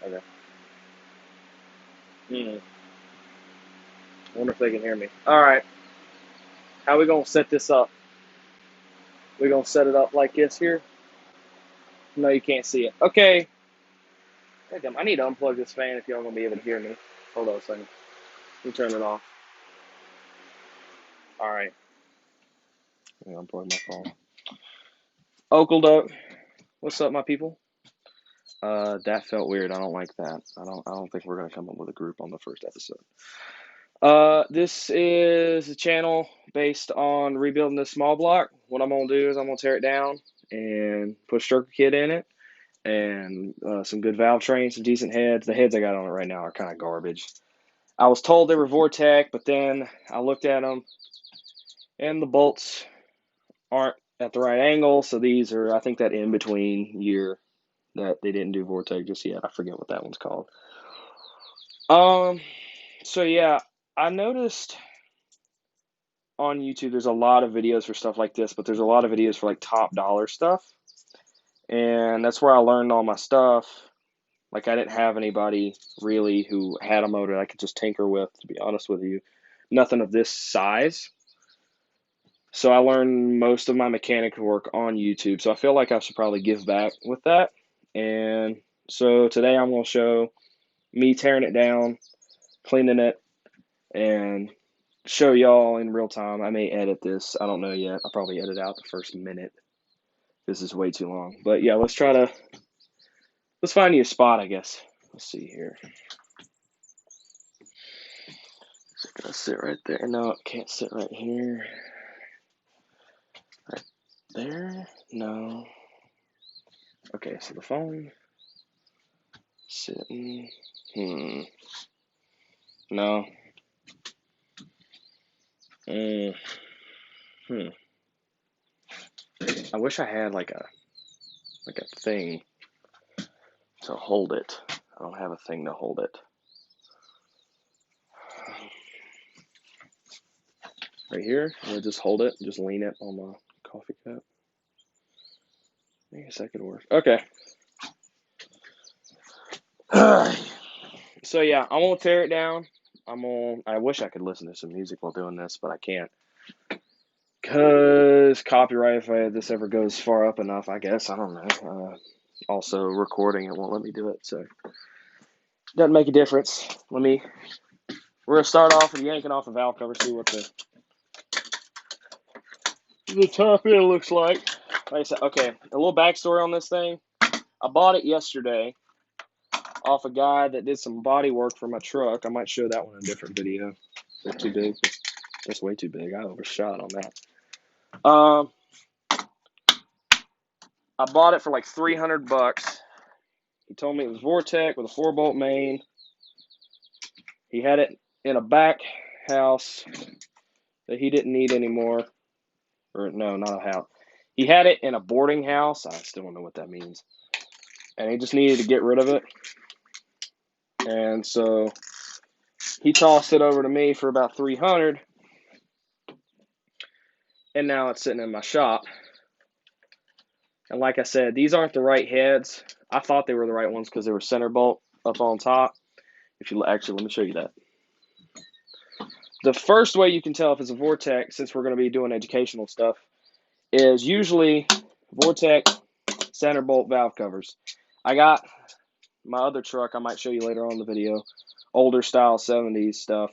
Okay. Hmm. I wonder if they can hear me. All right. How we gonna set this up? We gonna set it up like this here? No, you can't see it. Okay. Damn, I need to unplug this fan if y'all gonna be able to hear me. Hold on a second. Let me turn it off. All right. Let me unplug my phone. Oakleduck. What's up, my people? That felt weird. I don't like that. I don't think we're gonna come up with a group on the first episode. This is a channel based on rebuilding this small block. What I'm gonna do is I'm gonna tear it down and put a Sturker kit in it and some good valve trains, some decent heads. The heads I got on it right now are kind of garbage. I was told they were Vortec, but then I looked at them and the bolts aren't at the right angle. So these are, I think, that in between year that they didn't do Vortec just yet. I forget what that one's called. So yeah, I noticed on YouTube there's a lot of videos for stuff like this, but there's a lot of videos for like top dollar stuff. And that's where I learned all my stuff. Like I didn't have anybody really who had a motor I could just tinker with, to be honest with you. Nothing of this size. So I learned most of my mechanic work on YouTube. So I feel like I should probably give back with that. And so today I'm going to show me tearing it down, cleaning it, and show y'all in real time. I may edit this. I don't know yet. I'll probably edit out the first minute. This is way too long. But yeah, let's find you a spot, I guess. Let's see here. Is it gonna sit right there? No, it can't sit right here. Right there? No. Okay, so the phone sitting. No. I wish I had like a thing to hold it. I don't have a thing to hold it. Right here, I'm gonna just hold it, just lean it on my coffee cup. I guess that could work. Okay. So yeah, I'm gonna tear it down. I wish I could listen to some music while doing this, but I can't. Cause copyright, if this ever goes far up enough, I guess, I don't know. Also, recording it won't let me do it, so doesn't make a difference. We're gonna start off with yanking off the valve cover, see what the top end looks like. Like I said, okay, a little backstory on this thing. I bought it yesterday off a guy that did some body work for my truck. I might show that one in a different video. Is that too big? That's way too big. I overshot on that. I bought it for like $300. He told me it was Vortec with a 4-bolt main. He had it in a back house that he didn't need anymore. Or no, not a house. He had it in a boarding house. I still don't know what that means. And he just needed to get rid of it. And so he tossed it over to me for about $300. And now it's sitting in my shop. And like I said, these aren't the right heads. I thought they were the right ones because they were center bolt up on top. Actually, let me show you that. The first way you can tell if it's a Vortec, since we're going to be doing educational stuff, is usually Vortec center bolt valve covers. I got my other truck, I might show you later on in the video, older style 70s stuff,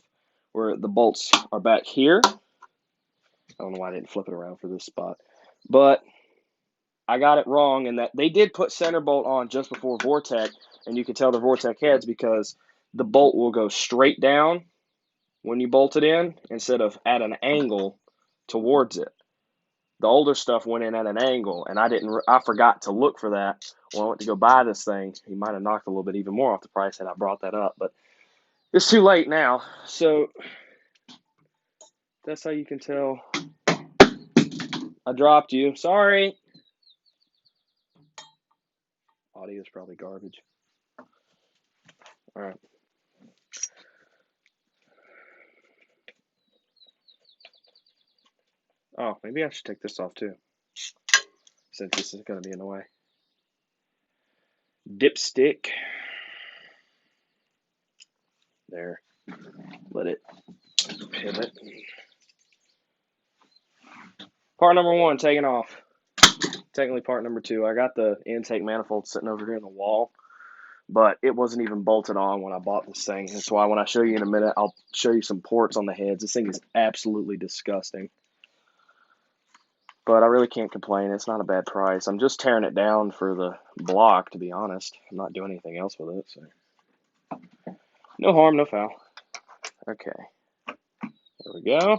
where the bolts are back here. I don't know why I didn't flip it around for this spot. But I got it wrong in that they did put center bolt on just before Vortec, and you can tell the Vortec heads because the bolt will go straight down when you bolt it in instead of at an angle towards it. The older stuff went in at an angle, and I forgot to look for that when I went to go buy this thing. He might have knocked a little bit even more off the price had I brought that up, but it's too late now. So that's how you can tell. I dropped you. Sorry. Audio is probably garbage. All right. Oh, maybe I should take this off too, since this is going to be in the way. Dipstick. There. Let it pivot. Part number 1 taken off. Technically part number 2. I got the intake manifold sitting over here in the wall, but it wasn't even bolted on when I bought this thing. That's why when I show you in a minute, I'll show you some ports on the heads. This thing is absolutely disgusting. But I really can't complain. It's not a bad price. I'm just tearing it down for the block, to be honest. I'm not doing anything else with it. So. No harm, no foul. Okay. There we go.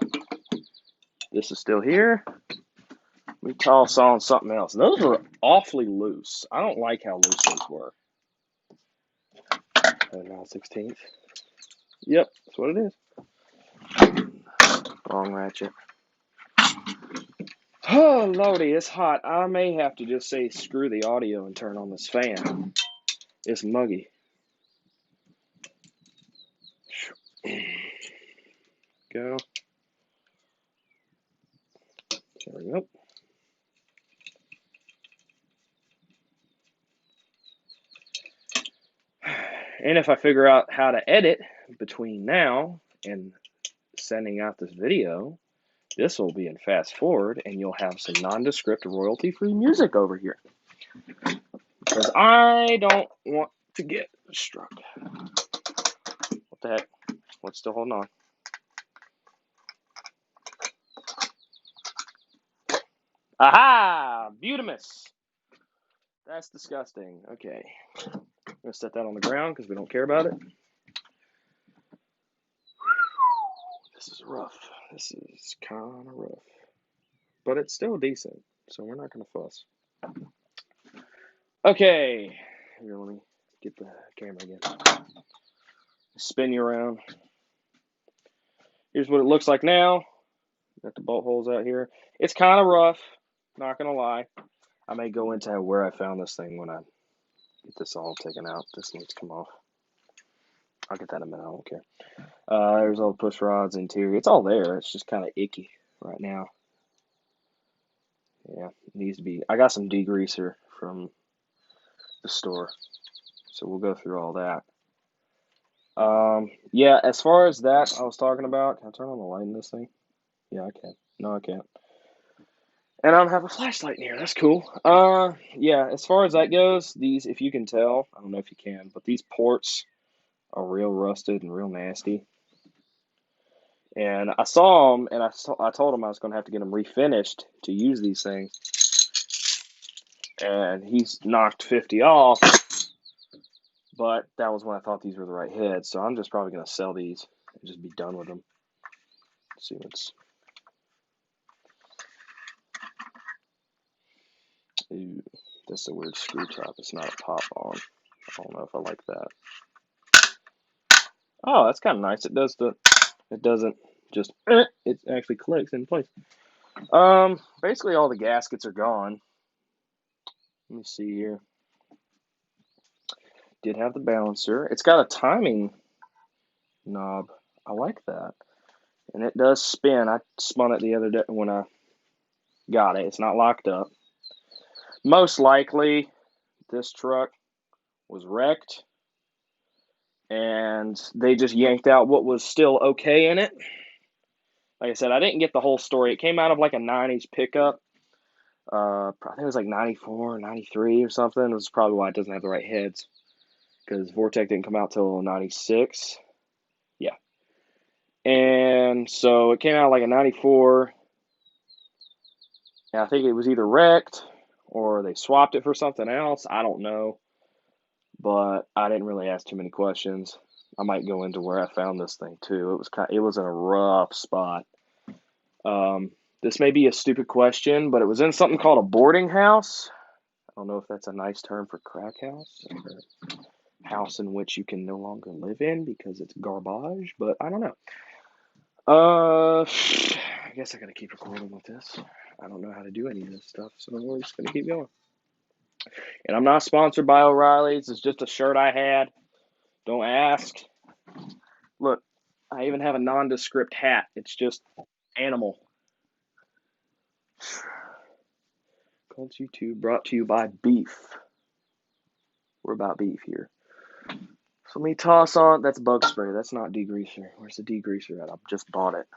This is still here. We toss on something else. Those were awfully loose. I don't like how loose those were. And now 16th. Yep, that's what it is. Wrong ratchet. Oh, Lordy, it's hot. I may have to just say screw the audio and turn on this fan. It's muggy. Go. There we go. And if I figure out how to edit between now and sending out this video, this will be in fast forward and you'll have some nondescript royalty-free music over here. Because I don't want to get struck. What the heck? What's still holding on? Aha! Butamus! That's disgusting. Okay. I'm going to set that on the ground because we don't care about it. This is rough. This is kind of rough. But it's still decent, so we're not going to fuss. Okay. Here, let me get the camera again. Spin you around. Here's what it looks like now. Got the bolt holes out here. It's kind of rough, not going to lie. I may go into where I found this thing when I get this all taken out. This needs to come off. I'll get that in a minute. I don't care. There's all the push rods, interior. It's all there. It's just kind of icky right now. Yeah, it needs to be. I got some degreaser from the store, so we'll go through all that. Yeah, as far as that I was talking about, can I turn on the light in this thing? Yeah, I can. No, I can't. And I don't have a flashlight in here. That's cool. Yeah, as far as that goes, these, if you can tell, I don't know if you can, but these ports are real rusted and real nasty. And I saw them, and I told him I was going to have to get them refinished to use these things. And he's knocked 50 off, but that was when I thought these were the right heads. So I'm just probably going to sell these and just be done with them. Let's see what's... Ooh, that's a weird screw top. It's not a pop on. I don't know if I like that. Oh, that's kind of nice. It does the... It doesn't just... It actually clicks in place. Basically all the gaskets are gone. Let me see here. Did have the balancer. It's got a timing knob. I like that. And it does spin. I spun it the other day when I got it. It's not locked up. Most likely, this truck was wrecked. And they just yanked out what was still okay in it. Like I said, I didn't get the whole story. It came out of like a 90s pickup. I think it was like 94 or 93 or something. It was probably why it doesn't have the right heads. Because Vortec didn't come out till 96. Yeah. And so it came out like a 94. And I think it was either wrecked or they swapped it for something else. I don't know. But I didn't really ask too many questions. I might go into where I found this thing too. It was in a rough spot. This may be a stupid question, but it was in something called a boarding house. I don't know if that's a nice term for crack house or house in which you can no longer live in because it's garbage, but I don't know. I guess I gotta keep recording with this. I don't know how to do any of this stuff, so we're just gonna keep going. And I'm not sponsored by O'Reilly's. It's just a shirt I had. Don't ask. Look, I even have a nondescript hat. It's just animal. Colts YouTube brought to you by beef. We're about beef here. So let me toss on, that's bug spray, that's not degreaser. Where's the degreaser at? I just bought it.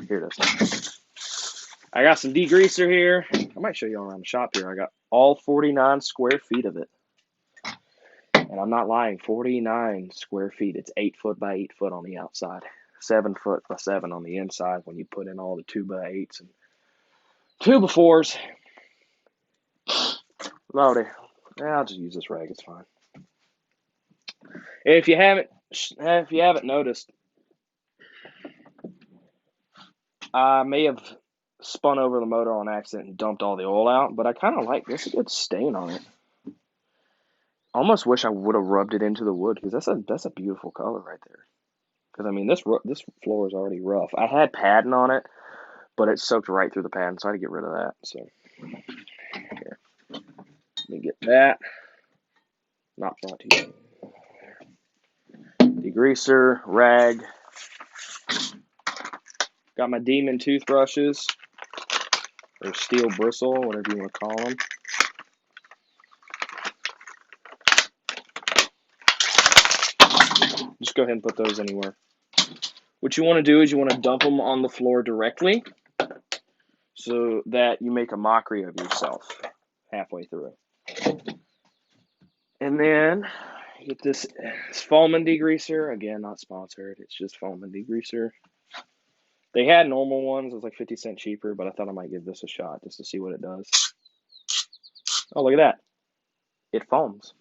Here it is. I got some degreaser here. I might show you all around the shop here. I got all 49 square feet of it. And I'm not lying, 49 square feet. It's 8 foot by 8 foot on the outside. 7 foot by 7 on the inside when you put in all the 2 by 8s and 2 by 4s. Lordy. Yeah, I'll just use this rag, it's fine. If you haven't noticed, I may have spun over the motor on accident and dumped all the oil out, but I kind of like this. A good stain on it. Almost wish I would have rubbed it into the wood because that's a beautiful color right there. Because I mean this floor is already rough. I had padding on it, but it soaked right through the padding, so I had to get rid of that. So here, let me get that. Not brought to you. Degreaser, rag. Got my Demon toothbrushes, or steel bristle, whatever you want to call them. Just go ahead and put those anywhere. What you want to do is you want to dump them on the floor directly so that you make a mockery of yourself halfway through. And then get this Foaming degreaser. Again, not sponsored. It's just Foaming degreaser. They had normal ones. It was like 50 cents cheaper, but I thought I might give this a shot just to see what it does. Oh, look at that. It foams.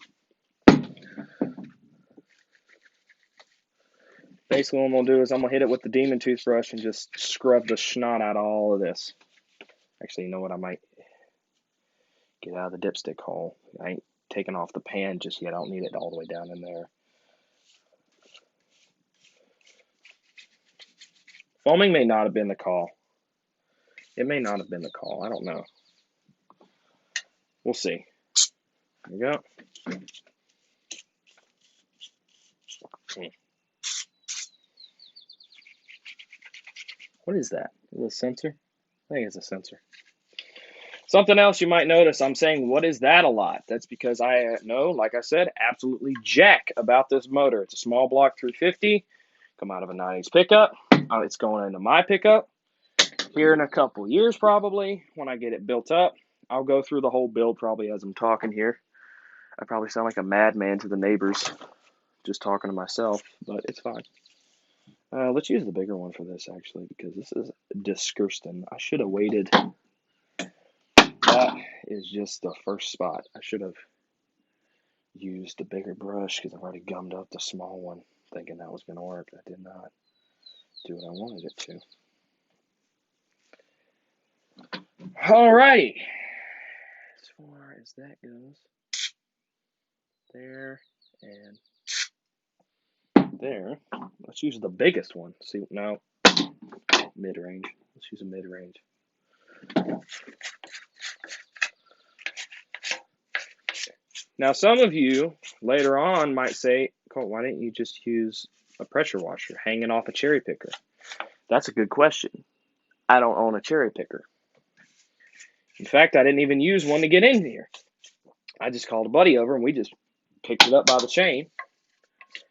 Basically, what I'm going to do is I'm going to hit it with the Demon toothbrush and just scrub the snot out of all of this. Actually, you know what? I might get out of the dipstick hole. I ain't taken off the pan just yet. I don't need it all the way down in there. Foaming may not have been the call. It may not have been the call. I don't know. We'll see. There we go. What is that? Is it a sensor? I think it's a sensor. Something else you might notice, I'm saying, what is that a lot? That's because I know, like I said, absolutely jack about this motor. It's a small block 350, come out of a 90s pickup. It's going into my pickup. Here in a couple years, probably, when I get it built up, I'll go through the whole build probably as I'm talking here. I probably sound like a madman to the neighbors just talking to myself, but it's fine. Let's use the bigger one for this, actually, because this is disgusting. I should have waited. That is just the first spot. I should have used the bigger brush because I've already gummed up the small one, thinking that was going to work. I did not do what I wanted it to. Alrighty. As far as that goes, there and there. Let's use the biggest one. See, no, mid-range. Let's use a mid-range. Now, some of you later on might say, Cole, why didn't you just use a pressure washer hanging off a cherry picker? That's a good question. I don't own a cherry picker. In fact, I didn't even use one to get in here. I just called a buddy over and we just picked it up by the chain.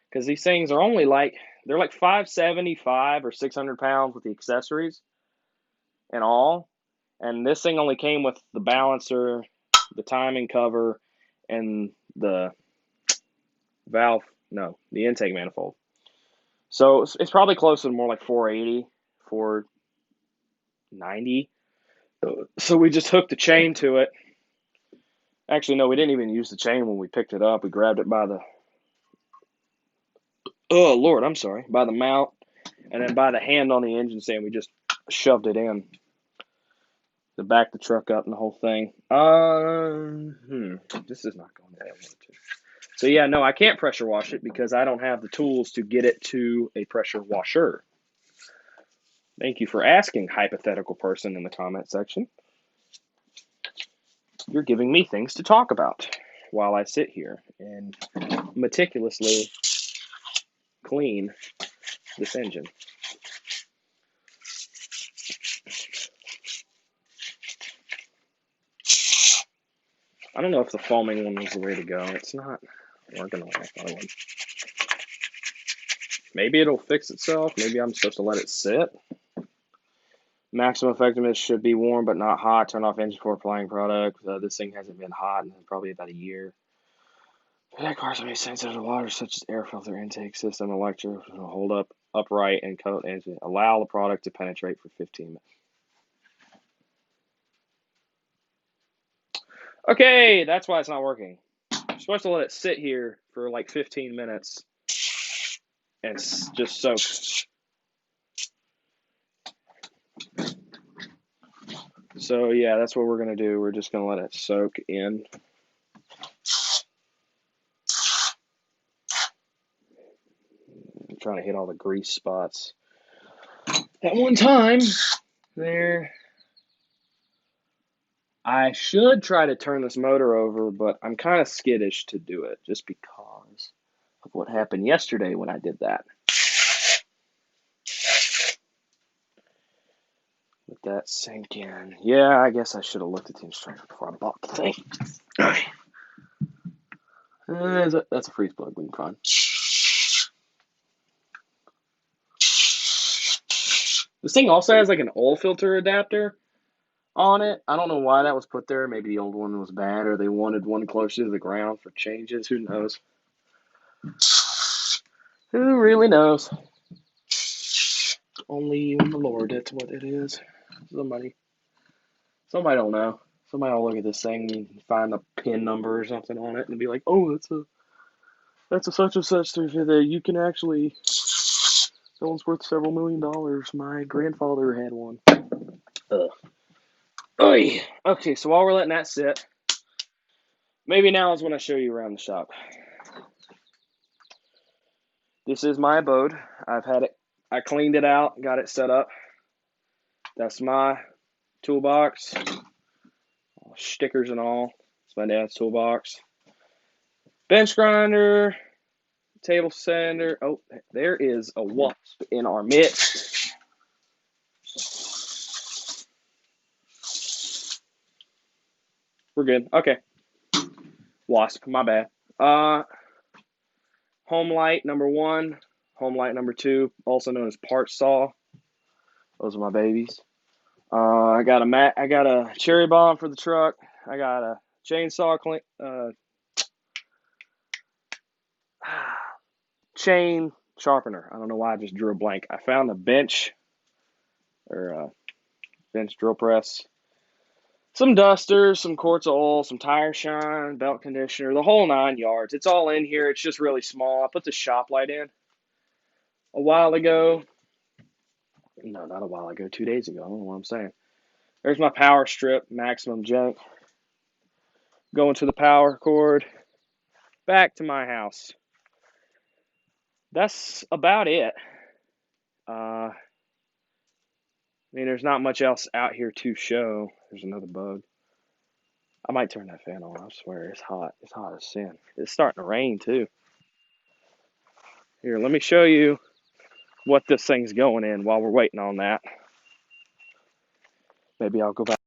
Because these things are only like, they're like 575 or 600 pounds with the accessories and all. And this thing only came with the balancer, the timing cover, and the valve, no, the intake manifold. So it's probably close to more like 480, 490. So we just hooked the chain to it. Actually, no, we didn't even use the chain when we picked it up. We grabbed it by the, oh, Lord, I'm sorry, by the mount, and then by the hand on the engine stand, we just shoved it in to back the truck up and the whole thing. This is not going the way I want it to. So yeah, no, I can't pressure wash it because I don't have the tools to get it to a pressure washer. Thank you for asking, hypothetical person in the comment section. You're giving me things to talk about while I sit here and meticulously clean this engine. I don't know if the foaming one was the way to go. It's not working the way I thought it would. Maybe it'll fix itself. Maybe I'm supposed to let it sit. Maximum effectiveness should be warm but not hot. Turn off engine before applying product. This thing hasn't been hot in probably about a year. That cars may sensitive to water, such as air filter intake system, electric, hold up upright and coat engine. Allow the product to penetrate for 15 minutes. Okay, that's why it's not working. You're supposed to let it sit here for like 15 minutes and just soak. So yeah, that's what we're gonna do. We're just gonna let it soak in. I'm trying to hit all the grease spots. At one time, there. I should try to turn this motor over, but I'm kind of skittish to do it just because of what happened yesterday when I did that. Let that sink in. Yeah, I guess I should have looked at the instructions before I bought the thing. Okay. That's a freeze plug we can find. This thing also has like an oil filter adapter on it. I don't know why that was put there. Maybe the old one was bad or they wanted one closer to the ground for changes. Who knows? Who really knows? Only the Lord, that's what it is. Somebody don't know. Somebody will look at this thing and find the pin number or something on it and be like, oh, that's a such and such that you can actually, that one's worth several $1 million. My grandfather had one. Ugh. Oy. Okay, so while we're letting that sit, maybe now is when I show you around the shop. This is my abode. I cleaned it out, got it set up. That's my toolbox, stickers and all. It's my dad's toolbox. Bench grinder, table sander. Oh, there is a wasp in our midst. We're good. Okay. Wasp, my bad. Home light number 1, home light number 2, also known as part saw. Those are my babies. I got a cherry bomb for the truck. I got a chainsaw chain sharpener. I don't know why I just drew a blank. I found a bench drill press, some dusters, some quarts of oil, some tire shine, belt conditioner, the whole 9 yards. It's all in here. It's just really small. I put the shop light in a while ago. No, not a while ago. 2 days ago. I don't know what I'm saying. There's my power strip, maximum jank. Going to the power cord. Back to my house. That's about it. I mean, there's not much else out here to show. There's another bug. I might turn that fan on. I swear, it's hot. It's hot as sin. It's starting to rain, too. Here, let me show you what this thing's going in while we're waiting on that. Maybe I'll go back.